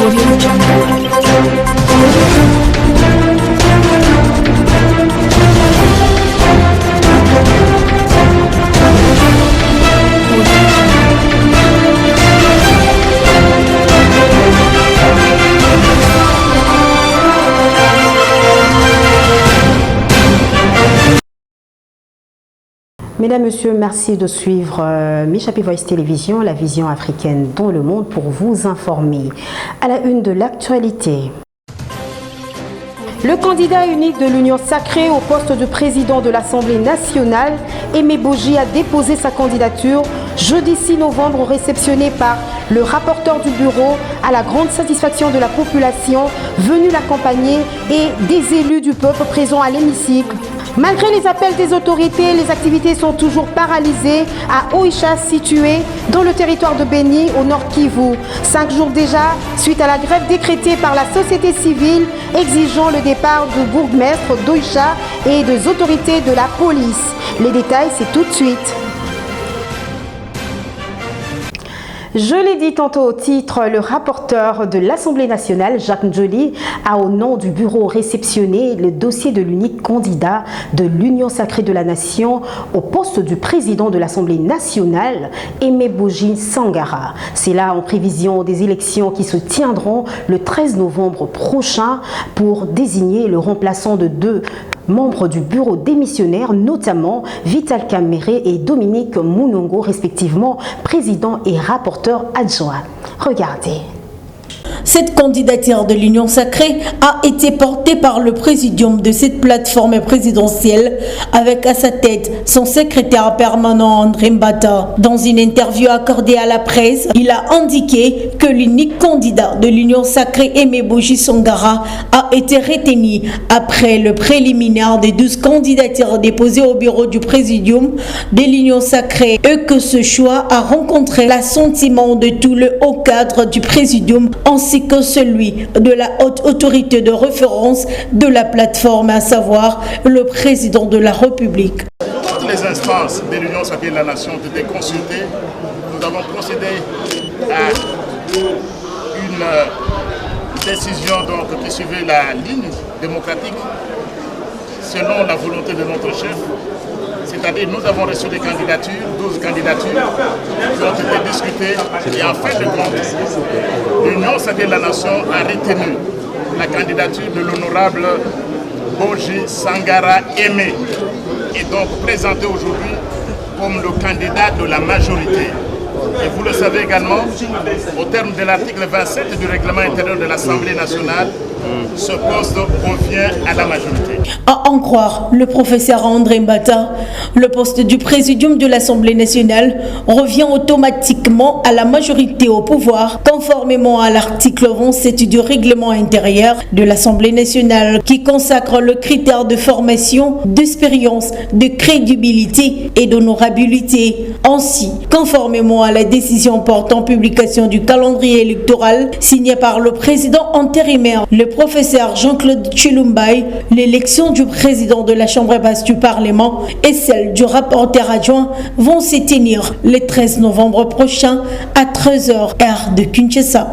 Audio Mesdames, Messieurs, merci de suivre Michapi Voice Télévision, la vision africaine dans le monde pour vous informer. À la une de l'actualité. Le candidat unique de l'Union sacrée au poste de président de l'Assemblée nationale, Aimé Boji, a déposé sa candidature jeudi 6 novembre, réceptionné par le rapporteur du bureau à la grande satisfaction de la population venue l'accompagner et des élus du peuple présents à l'hémicycle. Malgré les appels des autorités, les activités sont toujours paralysées à Oicha, situé dans le territoire de Beni, au nord Kivu. 5 jours déjà, suite à la grève décrétée par la société civile, exigeant le départ du bourgmestre d'Oicha et des autorités de la police. Les détails, c'est tout de suite. Je l'ai dit tantôt au titre, le rapporteur de l'Assemblée nationale, Jacques Njoli, a au nom du bureau réceptionné le dossier de l'unique candidat de l'Union sacrée de la nation au poste du président de l'Assemblée nationale, Aimé Boji Sangara. C'est là en prévision des élections qui se tiendront le 13 novembre prochain pour désigner le remplaçant de deux membres du bureau démissionnaire, notamment Vital Kamere et Dominique Mounongo, respectivement président et rapporteur adjoint. Regardez. Cette candidature de l'Union sacrée a été portée par le présidium de cette plateforme présidentielle avec à sa tête son secrétaire permanent André Mbata. Dans une interview accordée à la presse, il a indiqué que l'unique candidat de l'Union sacrée, Aimé Boji Sangara, a été retenu après le préliminaire des 12 candidatures déposées au bureau du présidium de l'Union sacrée et que ce choix a rencontré l'assentiment de tout le haut cadre du présidium ainsi que celui de la haute autorité de référence de la plateforme, à savoir le président de la République. Toutes les instances de l'Union sacrée de la nation ont été consultées. Nous avons procédé à une décision qui suivait la ligne démocratique selon la volonté de notre chef. C'est-à-dire nous avons reçu des candidatures, 12 candidatures qui ont été discutées et en fin de compte, l'Union sacrée de la nation a retenu la candidature de l'honorable Boji Sangara Aimé et donc présenté aujourd'hui comme le candidat de la majorité. Et vous le savez également, au terme de l'article 27 du règlement intérieur de l'Assemblée nationale, ce poste convient à la majorité. À en croire le professeur André Mbata, le poste du présidium de l'Assemblée nationale revient automatiquement à la majorité au pouvoir, conformément à l'article 27 du règlement intérieur de l'Assemblée nationale qui consacre le critère de formation, d'expérience, de crédibilité et d'honorabilité. Ainsi, conformément à la décision portant publication du calendrier électoral signée par le président intérimaire, le professeur Jean-Claude Chilumbaï, l'élection du président de la Chambre basse du Parlement et celle du rapporteur adjoint vont se tenir le 13 novembre prochain à 13h heure de Kinshasa.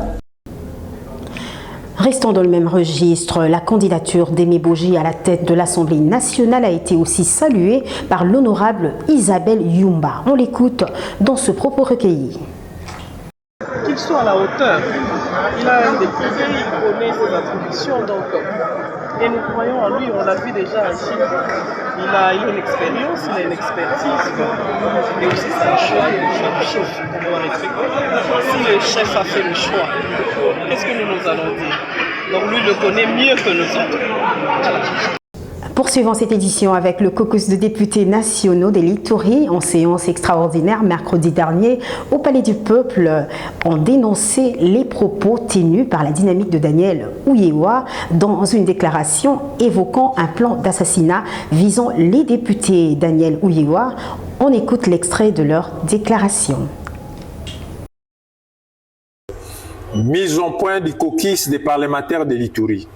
Restons dans le même registre, la candidature d'Aimé Boji à la tête de l'Assemblée nationale a été aussi saluée par l'honorable Isabelle Yumba. On l'écoute dans ce propos recueilli. Qu'il soit à la hauteur, il a un député, il connaît ses attributions, donc, et nous croyons en lui, on l'a vu déjà ici. Il a une expérience, il a une expertise, et aussi c'est un choix, le choix du chef qu'on doit respecter. Si le chef a fait le choix, qu'est-ce que nous allons dire? Donc lui le connaît mieux que nous autres. Voilà. Poursuivons cette édition avec le caucus de députés nationaux des Litouries en séance extraordinaire mercredi dernier au Palais du Peuple ont dénoncé les propos tenus par la dynamique de Daniel Ouyewa dans une déclaration évoquant un plan d'assassinat visant les députés. Daniel Ouyewa, on écoute l'extrait de leur déclaration. Mise en point du caucus des parlementaires de l'Itourie.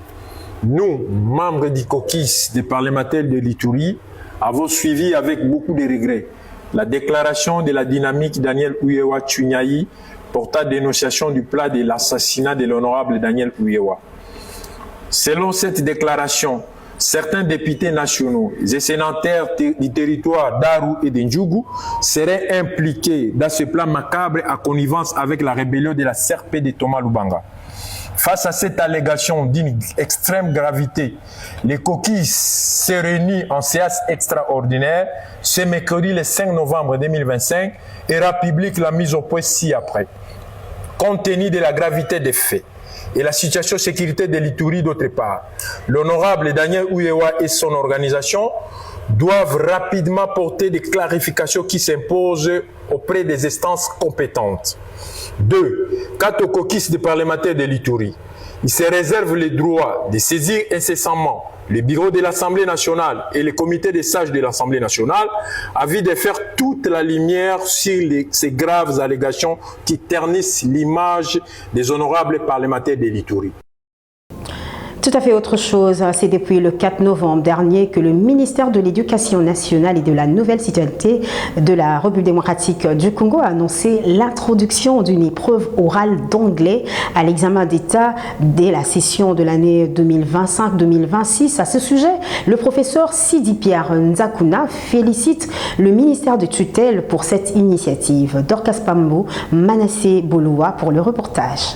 Nous, membres du caucus des parlementaires de l'Itourie, avons suivi avec beaucoup de regrets la déclaration de la dynamique Daniel Ouyewa Tchunyaï porta dénonciation du plat de l'assassinat de l'honorable Daniel Ouyewa. Selon cette déclaration, certains députés nationaux et sénateurs du territoire d'Aru et de Ndjougou seraient impliqués dans ce plan macabre à connivence avec la rébellion de la CRP de Thomas Lubanga. Face à cette allégation d'une extrême gravité, les coquilles se réunissent en séance extraordinaire ce mercredi le 5 novembre 2025 et rend publique la mise au point ci-après. Compte tenu de la gravité des faits et la situation de sécurité de l'Ituri d'autre part, l'honorable Daniel Ouyewa et son organisation doivent rapidement porter des clarifications qui s'imposent auprès des instances compétentes. 2. Quant aux coquilles des parlementaires de l'Ituri, ils se réservent le droit de saisir incessamment le bureau de l'Assemblée nationale et le comité des sages de l'Assemblée nationale afin de faire toute la lumière sur ces graves allégations qui ternissent l'image des honorables parlementaires de l'Ituri. Tout à fait autre chose, c'est depuis le 4 novembre dernier que le ministère de l'Éducation nationale et de la nouvelle citoyenneté de la République démocratique du Congo a annoncé l'introduction d'une épreuve orale d'anglais à l'examen d'État dès la session de l'année 2025-2026. À ce sujet, le professeur Sidi Pierre Nzakuna félicite le ministère de tutelle pour cette initiative. Dorcas Pambo, Manassé Boloua pour le reportage.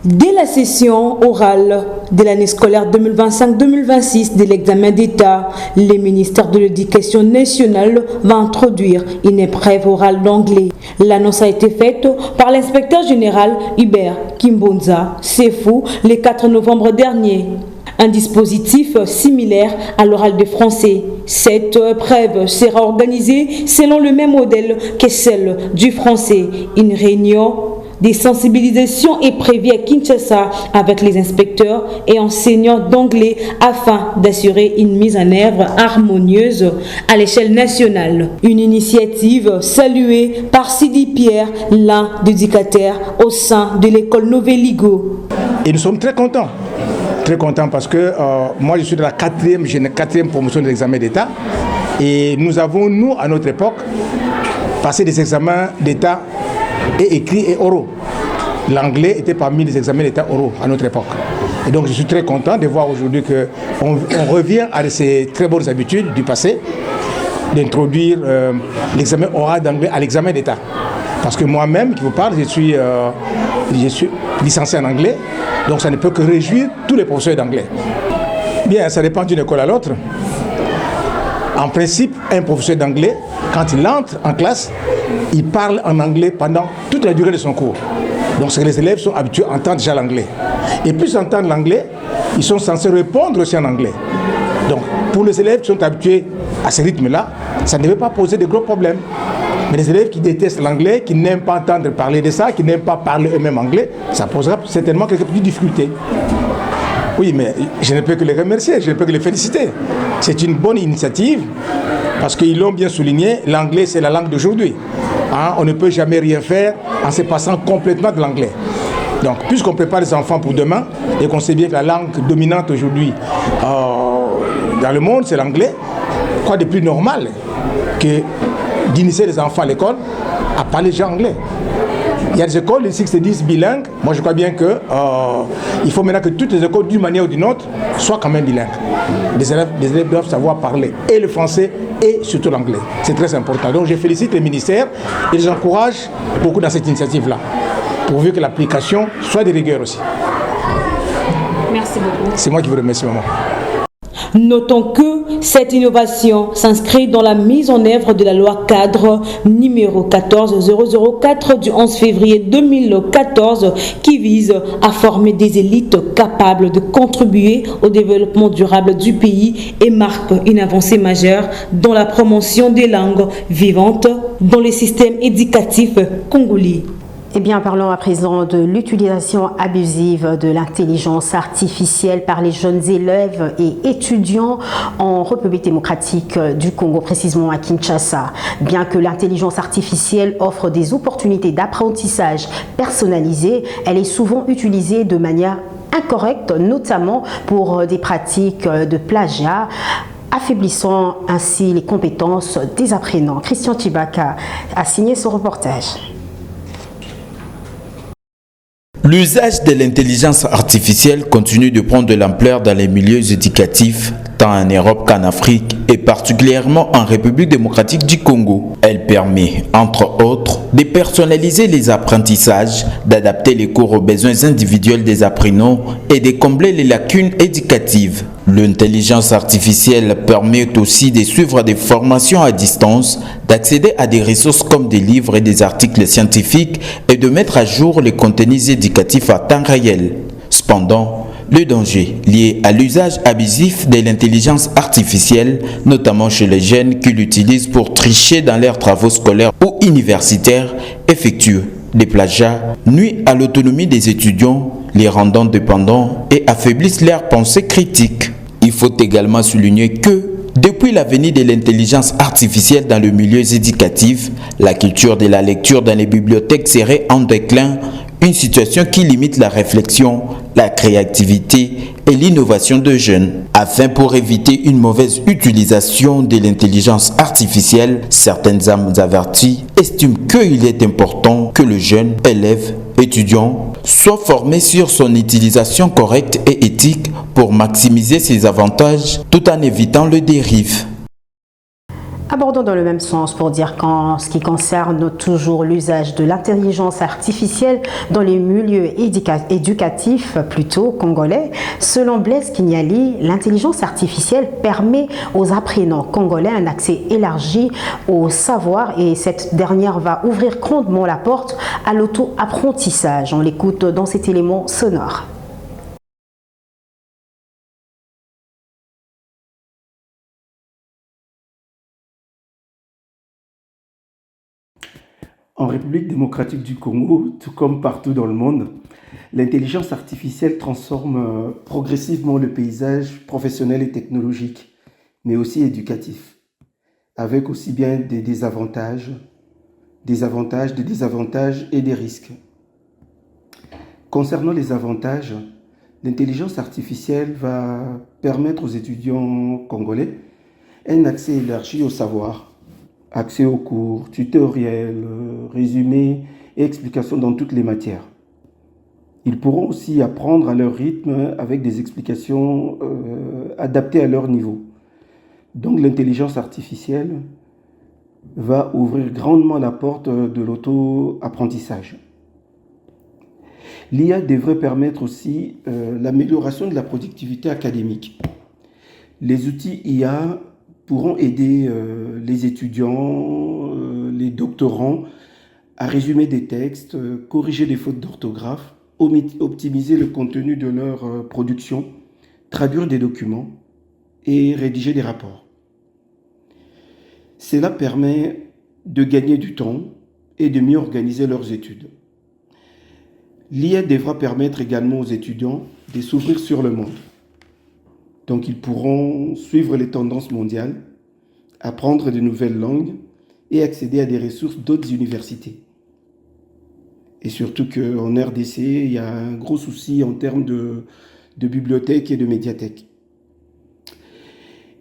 Dès la session orale de l'année scolaire 2025-2026 de l'examen d'État, le ministère de l'Éducation nationale va introduire une épreuve orale d'anglais. L'annonce a été faite par l'inspecteur général Hubert Kimbonza Sefou le 4 novembre dernier. Un dispositif similaire à l'oral de français. Cette épreuve sera organisée selon le même modèle que celle du français. Une réunion des sensibilisations est prévue à Kinshasa avec les inspecteurs et enseignants d'anglais afin d'assurer une mise en œuvre harmonieuse à l'échelle nationale. Une initiative saluée par Sidi Pierre, l'un des éducateurs au sein de l'école Novéligo. Et nous sommes très contents. Très content parce que moi je suis de la quatrième promotion de l'examen d'État et nous avons, nous, à notre époque, passé des examens d'État et écrits et oraux. L'anglais était parmi les examens d'État oraux à notre époque. Et donc je suis très content de voir aujourd'hui qu'on revient à ces très bonnes habitudes du passé, d'introduire l'examen oral d'anglais à l'examen d'État. Parce que moi-même, qui vous parle, je suis licencié en anglais, donc ça ne peut que réjouir tous les professeurs d'anglais. Bien, ça dépend d'une école à l'autre. En principe, un professeur d'anglais, quand il entre en classe, il parle en anglais pendant toute la durée de son cours. Donc les élèves sont habitués à entendre déjà l'anglais. Et plus ils entendent l'anglais, ils sont censés répondre aussi en anglais. Donc pour les élèves qui sont habitués à ce rythme-là, ça ne devait pas poser de gros problèmes. Mais les élèves qui détestent l'anglais, qui n'aiment pas entendre parler de ça, qui n'aiment pas parler eux-mêmes anglais, ça posera certainement quelques petites difficultés. Oui, mais je ne peux que les remercier, je ne peux que les féliciter. C'est une bonne initiative, parce qu'ils l'ont bien souligné, l'anglais c'est la langue d'aujourd'hui. Hein, on ne peut jamais rien faire en se passant complètement de l'anglais. Donc, puisqu'on prépare les enfants pour demain, et qu'on sait bien que la langue dominante aujourd'hui dans le monde, c'est l'anglais, quoi de plus normal que d'initier les enfants à l'école à parler déjà anglais. Il y a des écoles ici qui se disent bilingues. Moi, je crois bien qu'il faut maintenant que toutes les écoles, d'une manière ou d'une autre, soient quand même bilingues. Les élèves doivent savoir parler et le français et surtout l'anglais. C'est très important. Donc, je félicite les ministères et les encourage beaucoup dans cette initiative-là, pourvu que l'application soit de rigueur aussi. Merci beaucoup. C'est moi qui vous remercie, maman. Notons que cette innovation s'inscrit dans la mise en œuvre de la loi cadre numéro 14004 du 11 février 2014 qui vise à former des élites capables de contribuer au développement durable du pays et marque une avancée majeure dans la promotion des langues vivantes dans les systèmes éducatifs congolais. Eh bien, parlons à présent de l'utilisation abusive de l'intelligence artificielle par les jeunes élèves et étudiants en République démocratique du Congo, précisément à Kinshasa. Bien que l'intelligence artificielle offre des opportunités d'apprentissage personnalisées, elle est souvent utilisée de manière incorrecte, notamment pour des pratiques de plagiat, affaiblissant ainsi les compétences des apprenants. Christian Tibaka a signé ce reportage. L'usage de l'intelligence artificielle continue de prendre de l'ampleur dans les milieux éducatifs, tant en Europe qu'en Afrique et particulièrement en République démocratique du Congo. Elle permet, entre autres, de personnaliser les apprentissages, d'adapter les cours aux besoins individuels des apprenants et de combler les lacunes éducatives. L'intelligence artificielle permet aussi de suivre des formations à distance, d'accéder à des ressources comme des livres et des articles scientifiques et de mettre à jour les contenus éducatifs à temps réel. Cependant, le danger lié à l'usage abusif de l'intelligence artificielle, notamment chez les jeunes qui l'utilisent pour tricher dans leurs travaux scolaires ou universitaires, effectuent des plagiats, nuit à l'autonomie des étudiants, les rendant dépendants et affaiblissent leurs pensées critiques. Il faut également souligner que, depuis la venue de l'intelligence artificielle dans le milieu éducatif, la culture de la lecture dans les bibliothèques serait en déclin, une situation qui limite la réflexion, la créativité et l'innovation de jeunes. Afin pour éviter une mauvaise utilisation de l'intelligence artificielle, certaines âmes averties estiment qu'il est important que le jeune élève, étudiant, soit formé sur son utilisation correcte et éthique pour maximiser ses avantages tout en évitant les dérives. Abordons dans le même sens pour dire qu'en ce qui concerne toujours l'usage de l'intelligence artificielle dans les milieux éducatifs plutôt congolais, selon Blaise Kinyali, l'intelligence artificielle permet aux apprenants congolais un accès élargi au savoir et cette dernière va ouvrir grandement la porte à l'auto-apprentissage. On l'écoute dans cet élément sonore. En République démocratique du Congo, tout comme partout dans le monde, l'intelligence artificielle transforme progressivement le paysage professionnel et technologique, mais aussi éducatif, avec aussi bien des désavantages et des risques. Concernant les avantages, l'intelligence artificielle va permettre aux étudiants congolais un accès élargi au savoir, accès aux cours, tutoriels, résumés et explications dans toutes les matières. Ils pourront aussi apprendre à leur rythme avec des explications adaptées à leur niveau. Donc l'intelligence artificielle va ouvrir grandement la porte de l'auto-apprentissage. L'IA devrait permettre aussi l'amélioration de la productivité académique. Les outils IA pourront aider les étudiants, les doctorants à résumer des textes, corriger les fautes d'orthographe, optimiser le contenu de leur production, traduire des documents et rédiger des rapports. Cela permet de gagner du temps et de mieux organiser leurs études. L'IA devra permettre également aux étudiants de s'ouvrir sur le monde. Donc ils pourront suivre les tendances mondiales, apprendre de nouvelles langues et accéder à des ressources d'autres universités. Et surtout qu'en RDC, il y a un gros souci en termes de bibliothèques et de médiathèques.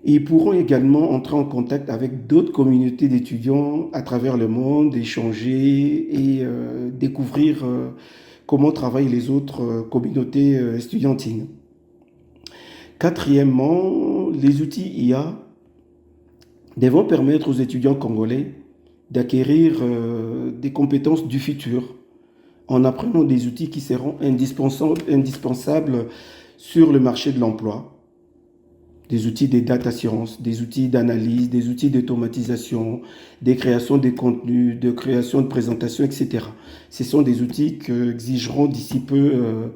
Et ils pourront également entrer en contact avec d'autres communautés d'étudiants à travers le monde, échanger et découvrir comment travaillent les autres communautés estudiantines. Quatrièmement, les outils IA devront permettre aux étudiants congolais d'acquérir des compétences du futur en apprenant des outils qui seront indispensables sur le marché de l'emploi. Des outils de data science, des outils d'analyse, des outils d'automatisation, des créations de contenus, de création de présentations, etc. Ce sont des outils qu'exigeront d'ici peu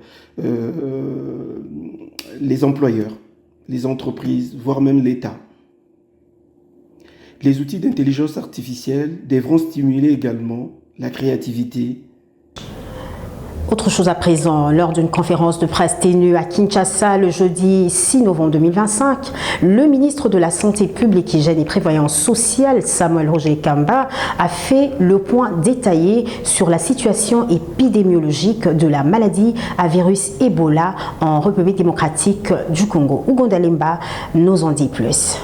les employeurs, les entreprises, voire même l'État. Les outils d'intelligence artificielle devront stimuler également la créativité. Autre chose à présent, lors d'une conférence de presse tenue à Kinshasa le jeudi 6 novembre 2025, le ministre de la Santé publique, Hygiène et Prévoyance sociale, Samuel Roger Kamba, a fait le point détaillé sur la situation épidémiologique de la maladie à virus Ebola en République démocratique du Congo. Ugonda Lemba nous en dit plus.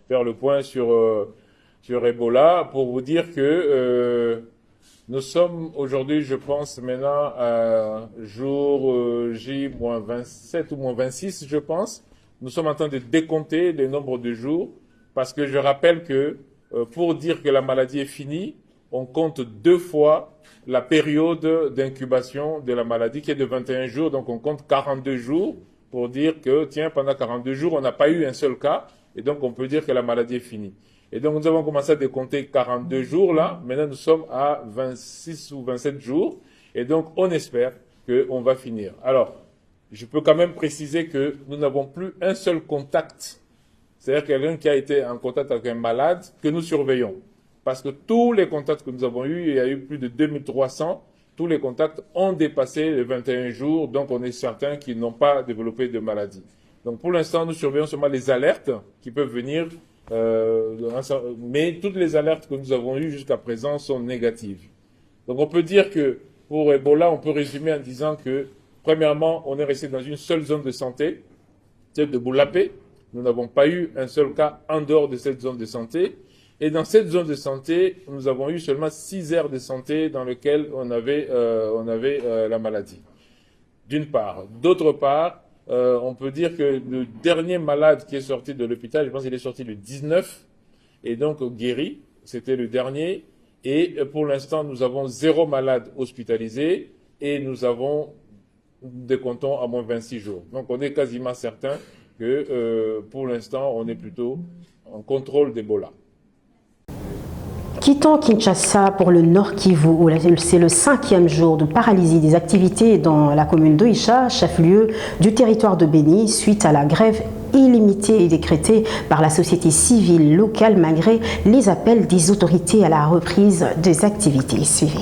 Faire le point sur Ebola pour vous dire que Nous sommes aujourd'hui, je pense, maintenant à jour J-27 ou moins 26, je pense. Nous sommes en train de décompter le nombre de jours parce que je rappelle que pour dire que la maladie est finie, on compte 2 fois la période d'incubation de la maladie qui est de 21 jours. Donc on compte 42 jours pour dire que, tiens, pendant 42 jours, on n'a pas eu un seul cas et donc on peut dire que la maladie est finie. Et donc nous avons commencé à décompter 42 jours là. Maintenant nous sommes à 26 ou 27 jours. Et donc on espère qu'on va finir. Alors, je peux quand même préciser que nous n'avons plus un seul contact. C'est-à-dire quelqu'un qui a été en contact avec un malade que nous surveillons. Parce que tous les contacts que nous avons eus, il y a eu plus de 2300, tous les contacts ont dépassé les 21 jours. Donc on est certain qu'ils n'ont pas développé de maladie. Donc pour l'instant, nous surveillons seulement les alertes qui peuvent venir. Mais toutes les alertes que nous avons eues jusqu'à présent sont négatives. Donc on peut dire que pour Ebola, on peut résumer en disant que premièrement, on est resté dans une seule zone de santé, celle de Boulapé. Nous n'avons pas eu un seul cas en dehors de cette zone de santé. Et dans cette zone de santé, nous avons eu seulement 6 aires de santé dans lesquelles on avait la maladie. D'une part. D'autre part, on peut dire que le dernier malade qui est sorti de l'hôpital, je pense qu'il est sorti le 19, et donc guéri, c'était le dernier. Et pour l'instant, nous avons 0 malade hospitalisé et nous avons des comptons à moins 26 jours. Donc on est quasiment certain que pour l'instant, on est plutôt en contrôle d'Ebola. Quittons Kinshasa pour le Nord Kivu, où c'est le 5e jour de paralysie des activités dans la commune d'Oïcha, chef-lieu du territoire de Béni, suite à la grève illimitée et décrétée par la société civile locale malgré les appels des autorités à la reprise des activités. Suivez.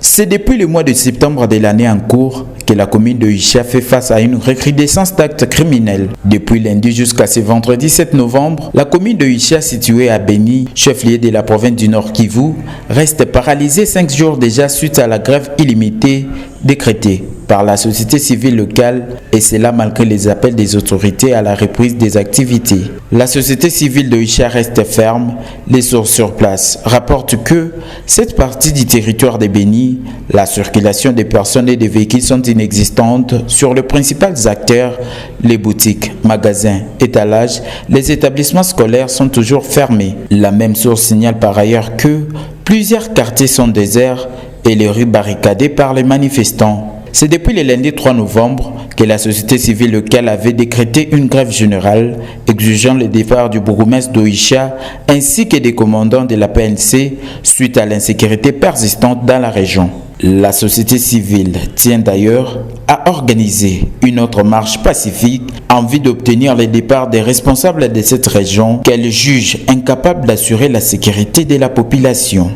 C'est depuis le mois de septembre de l'année en cours que la commune de Oïcha fait face à une recrudescence d'actes criminels. Depuis lundi jusqu'à ce vendredi 7 novembre, la commune de Oïcha, située à Béni, chef-lieu de la province du Nord Kivu, reste paralysée 5 jours déjà suite à la grève illimitée décrétée par la société civile locale, et cela malgré les appels des autorités à la reprise des activités. La société civile de Oïcha reste ferme. Les sources sur place rapportent que cette partie du territoire de Béni, la circulation des personnes et des véhicules sont inexistantes sur les principaux acteurs, les boutiques, magasins, étalages, les établissements scolaires sont toujours fermés. La même source signale par ailleurs que plusieurs quartiers sont déserts et les rues barricadées par les manifestants. C'est depuis le lundi 3 novembre que la société civile locale avait décrété une grève générale exigeant le départ du bourgmestre d'Oïcha ainsi que des commandants de la PNC suite à l'insécurité persistante dans la région. La société civile tient d'ailleurs à organiser une autre marche pacifique en vue d'obtenir le départ des responsables de cette région qu'elle juge incapables d'assurer la sécurité de la population.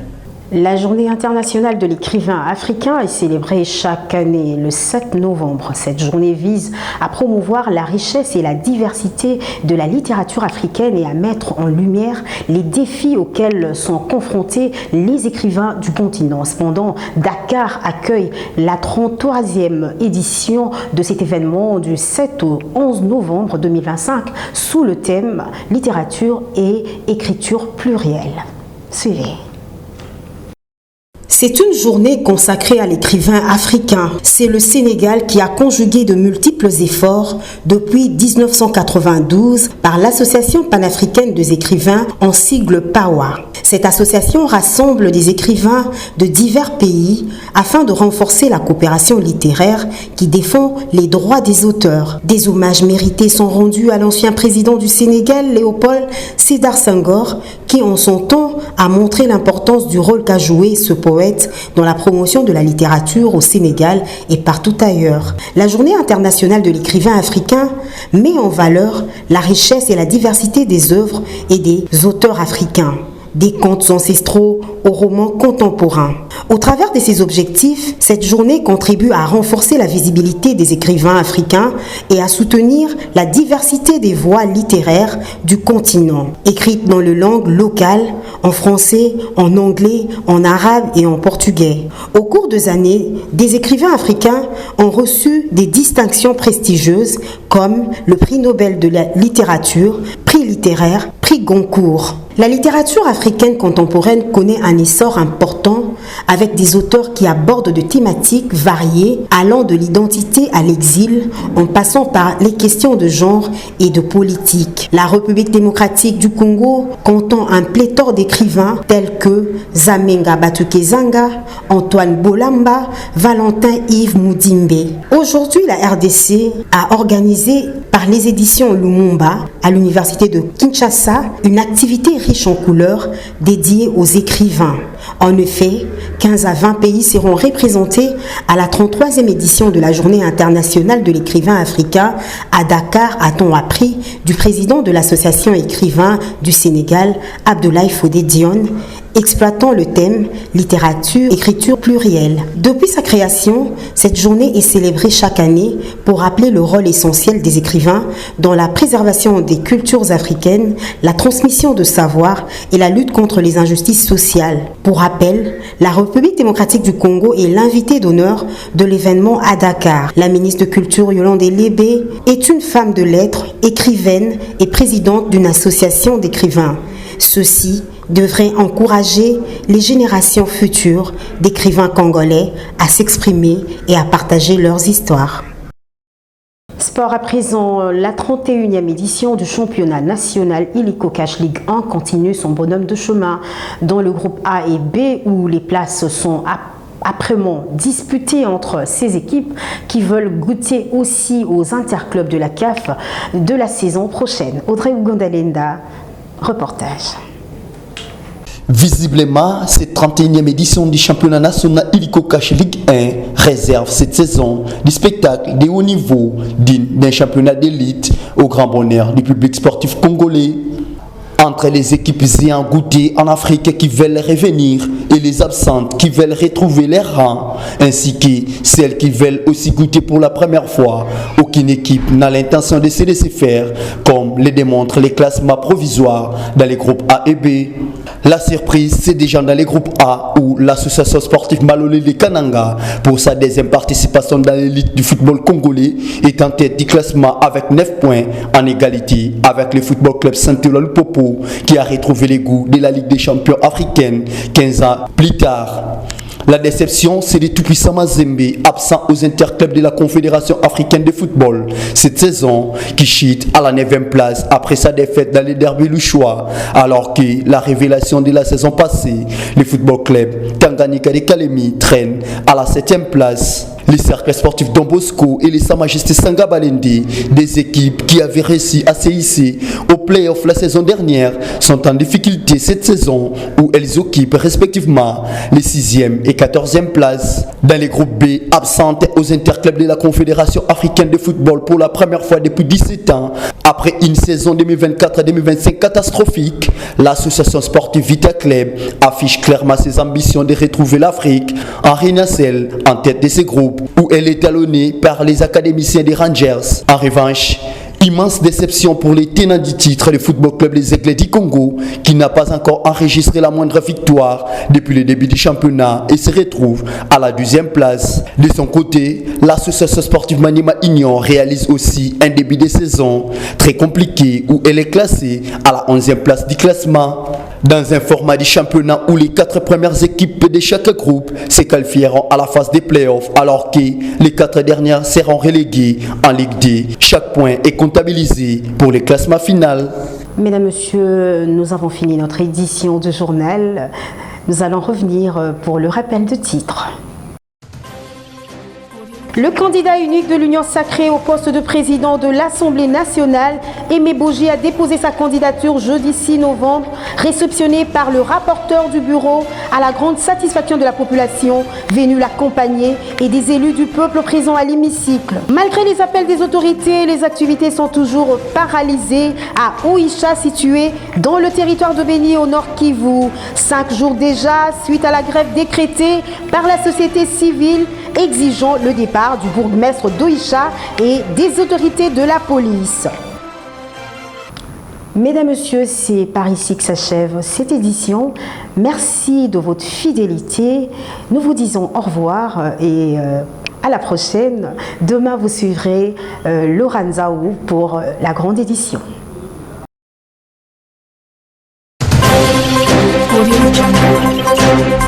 La journée internationale de l'écrivain africain est célébrée chaque année le 7 novembre. Cette journée vise à promouvoir la richesse et la diversité de la littérature africaine et à mettre en lumière les défis auxquels sont confrontés les écrivains du continent. Cependant, Dakar accueille la 33e édition de cet événement du 7 au 11 novembre 2025 sous le thème « Littérature et écriture plurielle ». Suivez. C'est une journée consacrée à l'écrivain africain. C'est le Sénégal qui a conjugué de multiples efforts depuis 1992 par l'Association panafricaine des écrivains, en sigle PAWA. Cette association rassemble des écrivains de divers pays afin de renforcer la coopération littéraire qui défend les droits des auteurs. Des hommages mérités sont rendus à l'ancien président du Sénégal, Léopold Sédar Senghor, qui en son temps a montré l'importance du rôle qu'a joué ce poète dans la promotion de la littérature au Sénégal et partout ailleurs. La journée internationale de l'écrivain africain met en valeur la richesse et la diversité des œuvres et des auteurs africains, des contes ancestraux aux romans contemporains. Au travers de ces objectifs, cette journée contribue à renforcer la visibilité des écrivains africains et à soutenir la diversité des voix littéraires du continent, écrites dans les langues locales, en français, en anglais, en arabe et en portugais. Au cours des années, des écrivains africains ont reçu des distinctions prestigieuses comme le prix Nobel de la littérature, prix littéraire, prix Goncourt. La littérature africaine contemporaine connaît un essor important avec des auteurs qui abordent de thématiques variées allant de l'identité à l'exil en passant par les questions de genre et de politique. La République démocratique du Congo comptant un pléthore d'écrivains tels que Zamenga Batukezanga, Antoine Bolamba, Valentin Yves Moudimbe. Aujourd'hui, la RDC a organisé par les éditions Lumumba à l'université de Kinshasa une activité riche en couleurs dédiée aux écrivains. En effet, 15 à 20 pays seront représentés à la 33e édition de la Journée internationale de l'écrivain africain à Dakar, a-t-on appris du président de l'association écrivain du Sénégal, Abdoulaye Fodé Dione, exploitant le thème littérature, écriture plurielle. Depuis sa création, cette journée est célébrée chaque année pour rappeler le rôle essentiel des écrivains dans la préservation des cultures africaines, la transmission de savoir et la lutte contre les injustices sociales. Pour rappel, la République démocratique du Congo est l'invité d'honneur de l'événement à Dakar. La ministre de Culture Yolande Lébé est une femme de lettres, écrivaine et présidente d'une association d'écrivains. Ceci devrait encourager les générations futures d'écrivains congolais à s'exprimer et à partager leurs histoires. Sport à présent, la 31e édition du championnat national Illico Cash League 1 continue son bonhomme de chemin dans le groupe A et B où les places sont âprement disputées entre ces équipes qui veulent goûter aussi aux interclubs de la CAF de la saison prochaine. Audrey Ugandalenda, reportage. Visiblement, cette 31e édition du championnat national Illico Cash League 1 réserve cette saison du spectacle de haut niveau digne d'un championnat d'élite au grand bonheur du public sportif congolais. Entre les équipes ayant goûté en Afrique qui veulent revenir et les absentes qui veulent retrouver leurs rangs, ainsi que celles qui veulent aussi goûter pour la première fois, aucune équipe n'a l'intention de se laisser faire, comme le démontrent les classements provisoires dans les groupes A et B. La surprise, c'est déjà dans les groupes A où l'association sportive Malolé de Kananga, pour sa deuxième participation dans l'élite du football congolais, est en tête du classement avec 9 points en égalité avec le football club Saint-Eloi-le-Popo qui a retrouvé les goûts de la Ligue des champions africaine 15 ans plus tard. La déception, c'est le tout-puissant Mazembe, absent aux interclubs de la Confédération africaine de football cette saison, qui chute à la 9e place après sa défaite dans les derbys louchois, alors que la révélation de la saison passée, le football club Tanganyika de Kalemi traîne à la 7e place. Les cercles sportifs Don Bosco et les Sa Majesté Sanga Balende, des équipes qui avaient réussi à se hisser au play-off la saison dernière, sont en difficulté cette saison où elles occupent respectivement les 6e et 14e places. Dans les groupes B, absentes aux interclubs de la Confédération africaine de football pour la première fois depuis 17 ans, après une saison 2024-2025 catastrophique, l'association sportive Vita Club affiche clairement ses ambitions de retrouver l'Afrique en Rinacel en tête de ces groupes, où elle est talonnée par les académiciens des Rangers. En revanche, immense déception pour les tenants du titre, le football club Les Aiglets du Congo, qui n'a pas encore enregistré la moindre victoire depuis le début du championnat et se retrouve à la 12e place. De son côté, l'association sportive Maniema Union réalise aussi un début de saison très compliqué où elle est classée à la 11e place du classement. Dans un format du championnat où les 4 premières équipes de chaque groupe se qualifieront à la phase des playoffs, alors que les 4 dernières seront reléguées en Ligue D. Chaque point est comptabilisé pour le classement final. Mesdames, Messieurs, nous avons fini notre édition de journal. Nous allons revenir pour le rappel de titres. Le candidat unique de l'Union sacrée au poste de président de l'Assemblée nationale, Aimé Boji, a déposé sa candidature jeudi 6 novembre, réceptionné par le rapporteur du bureau à la grande satisfaction de la population venue l'accompagner et des élus du peuple présents à l'hémicycle. Malgré les appels des autorités, les activités sont toujours paralysées à Oicha, situé dans le territoire de Béni au Nord Kivu. 5 jours déjà, suite à la grève décrétée par la société civile, exigeant le départ du bourgmestre d'Oicha et des autorités de la police. Mesdames, Messieurs, c'est par ici que s'achève cette édition. Merci de votre fidélité. Nous vous disons au revoir et à la prochaine. Demain, vous suivrez Laurent Zaou pour la grande édition. Audio Jungle.